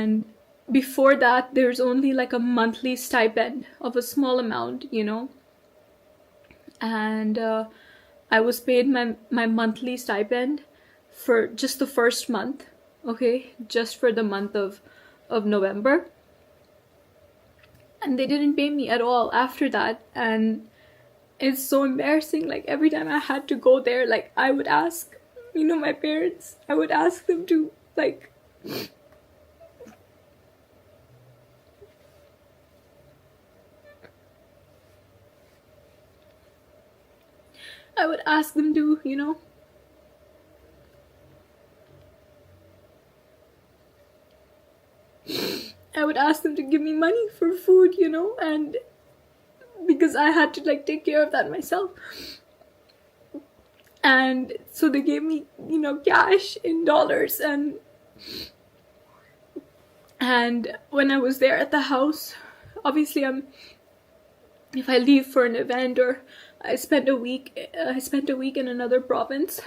And before that, there's only like a monthly stipend of a small amount, and I was paid my monthly stipend for just the first month, okay, just for the month of November, and they didn't pay me at all after that. And it's so embarrassing. Like, every time I had to go there, like, I would ask, my parents, I would ask them to, like, I would ask them to, I would ask them to give me money for food, and because I had to, like, take care of that myself. And so they gave me, cash in dollars. And when I was there at the house, obviously, if I leave for an event, or I spent a week in another province,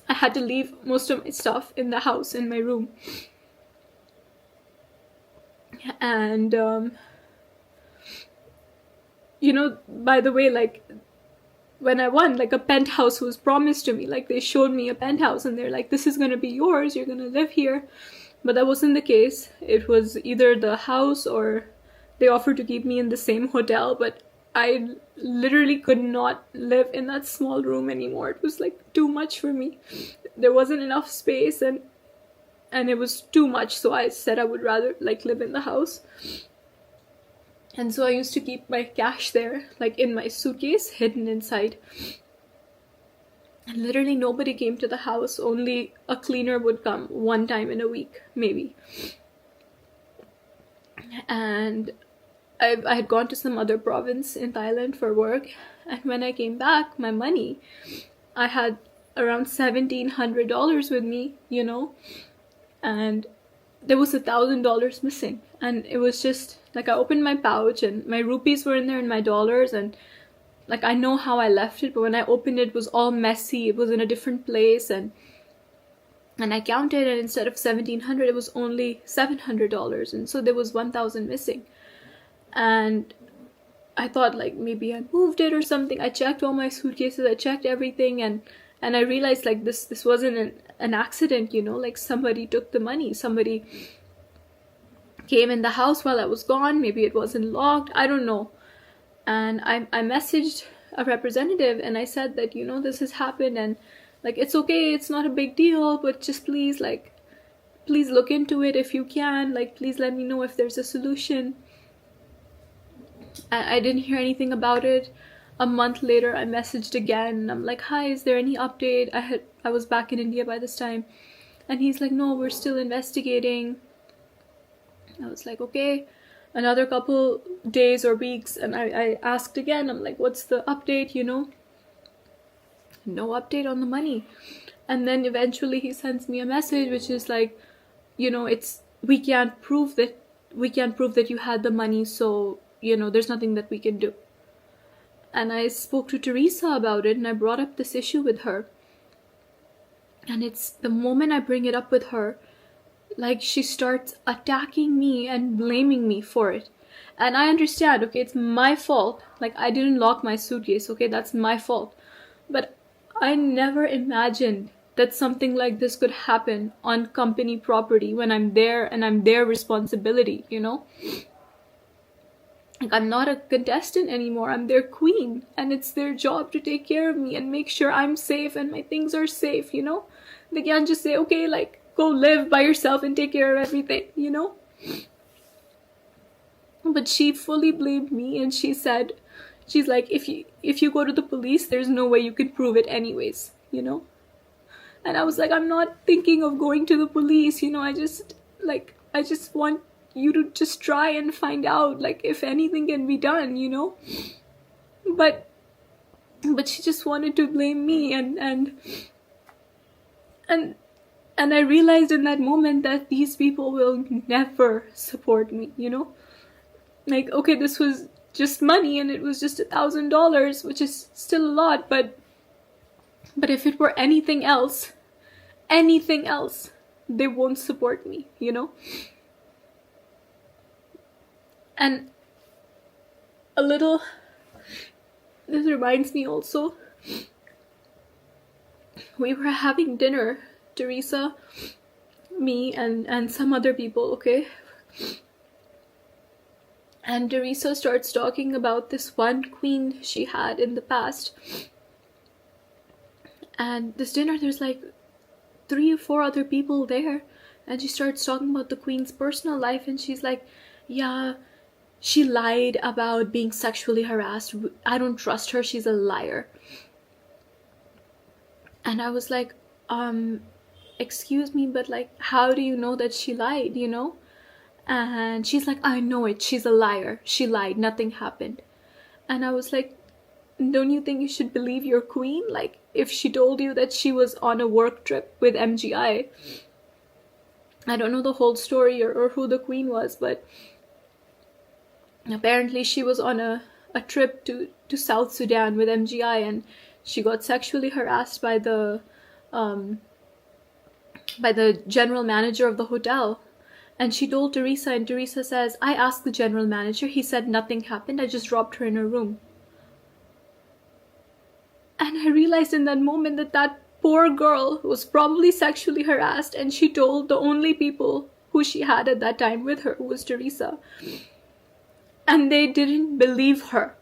I had to leave most of my stuff in the house, in my room. And by the way, like, when I won, like, a penthouse was promised to me. Like, they showed me a penthouse and they're like, this is gonna be yours, you're gonna live here. But that wasn't the case. It was either the house, or they offered to keep me in the same hotel, but I literally could not live in that small room anymore. It was, like, too much for me. There wasn't enough space, and it was too much, so I said I would rather, like, live in the house. And so I used to keep my cash there, like, in my suitcase, hidden inside. And literally nobody came to the house. Only a cleaner would come one time in a week, maybe. And I had gone to some other province in Thailand for work. And when I came back, my money, I had around $1,700 with me, and there was $1,000 missing. And it was just, like, I opened my pouch and my rupees were in there and my dollars, and, like, I know how I left it, but when I opened it, it was all messy. It was in a different place, and I counted, and instead of $1,700, it was only $700, and so there was $1,000 missing. And I thought, like, maybe I moved it or something. I checked all my suitcases, I checked everything, and I realized, like, this wasn't an accident, like, somebody took the money. Somebody came in the house while I was gone. Maybe it wasn't locked, I don't know. And I messaged a representative and I said that, this has happened, and, like, it's okay, it's not a big deal, but just please, like, please look into it if you can. Like, please let me know if there's a solution. I didn't hear anything about it. A month later, I messaged again, and I'm like, hi, is there any update? I was back in India by this time. And he's like, no, we're still investigating. I was like, okay. Another couple days or weeks, and I asked again. I'm like, what's the update, No update on the money. And then eventually he sends me a message which is like, we can't prove that you had the money, so, there's nothing that we can do. And I spoke to Teresa about it, and I brought up this issue with her. And it's the moment I bring it up with her, like, she starts attacking me and blaming me for it. And I understand, okay, it's my fault. Like, I didn't lock my suitcase, okay, that's my fault. But I never imagined that something like this could happen on company property when I'm there and I'm their responsibility, Like, I'm not a contestant anymore. I'm their queen, and it's their job to take care of me and make sure I'm safe and my things are safe, They can't just say, okay, like, go live by yourself and take care of everything, But she fully blamed me, and she's like, if you go to the police, there's no way you can prove it anyways, And I was like, I'm not thinking of going to the police, I just want you to just try and find out, like, if anything can be done, But she just wanted to blame me, and I realized in that moment that these people will never support me, Like, okay, this was just money, and it was just $1,000, which is still a lot, but if it were anything else, they won't support me, you know? And a little, this reminds me also, we were having dinner, Teresa, me, and some other people, okay? And Teresa starts talking about this one queen she had in the past. And this dinner, there's like 3 or 4 other people there. And she starts talking about the queen's personal life. And she's like, yeah, she lied about being sexually harassed. I don't trust her. She's a liar. And I was like, excuse me, but like, how do you know that she lied, you know? And she's like, I know it. She's a liar. She lied. Nothing happened. And I was like, don't you think you should believe your queen? Like, if she told you that she was on a work trip with MGI, I don't know the whole story or who the queen was, but apparently she was on a trip to South Sudan with MGI, and she got sexually harassed by the general manager of the hotel. And she told Teresa, and Teresa says, I asked the general manager. He said nothing happened. I just dropped her in her room. And I realized in that moment that that poor girl was probably sexually harassed, and she told the only people who she had at that time with her, who was Teresa. And they didn't believe her.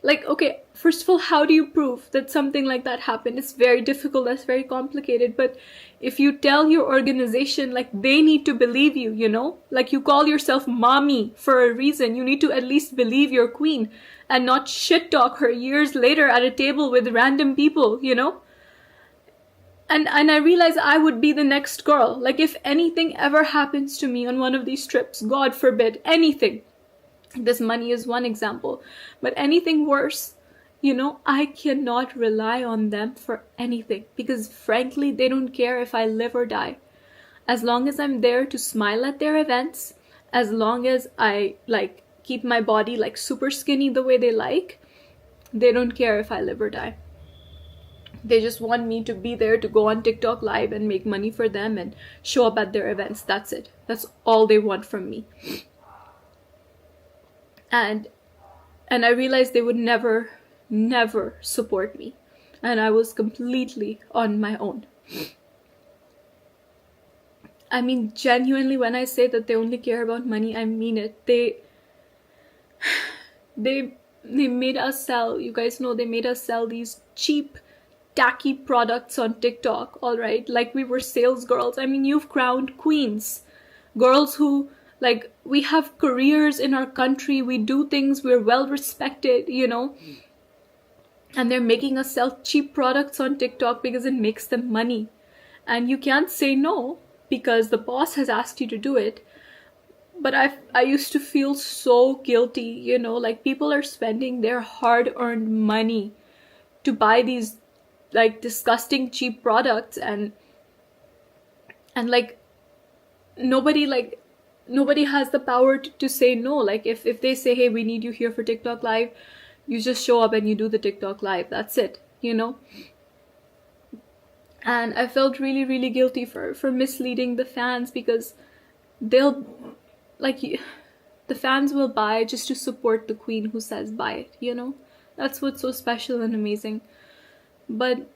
Like, okay, first of all, how do you prove that something like that happened? It's very difficult, that's very complicated. But if you tell your organization, like, they need to believe you, you know? Like, you call yourself mommy for a reason. You need to at least believe your queen and not shit talk her years later at a table with random people, you know? And I realized I would be the next girl. Like, if anything ever happens to me on one of these trips, God forbid, anything. This money is one example, but anything worse, you know, I cannot rely on them for anything, because frankly, they don't care if I live or die. As long as I'm there to smile at their events, as long as I like keep my body like super skinny the way they like, they don't care if I live or die. They just want me to be there to go on TikTok live and make money for them and show up at their events. That's it. That's all they want from me. And I realized they would never support me. And I was completely on my own. I mean, genuinely, when I say that they only care about money, I mean it. They made us sell, you guys know, they made us sell these cheap, tacky products on TikTok, all right? Like we were sales girls. I mean, you've crowned queens. Girls who, like, we have careers in our country, we do things, we're well respected, you know? And they're making us sell cheap products on TikTok because it makes them money. And you can't say no because the boss has asked you to do it. But I used to feel so guilty, you know, like people are spending their hard-earned money to buy these like disgusting cheap products, and like nobody has the power to say no. Like if they say, hey, we need you here for TikTok live, you just show up and you do the TikTok live. That's it, you know? And I felt really, really guilty for misleading the fans, because they'll, like, the fans will buy just to support the queen who says buy it, you know? That's what's so special and amazing. But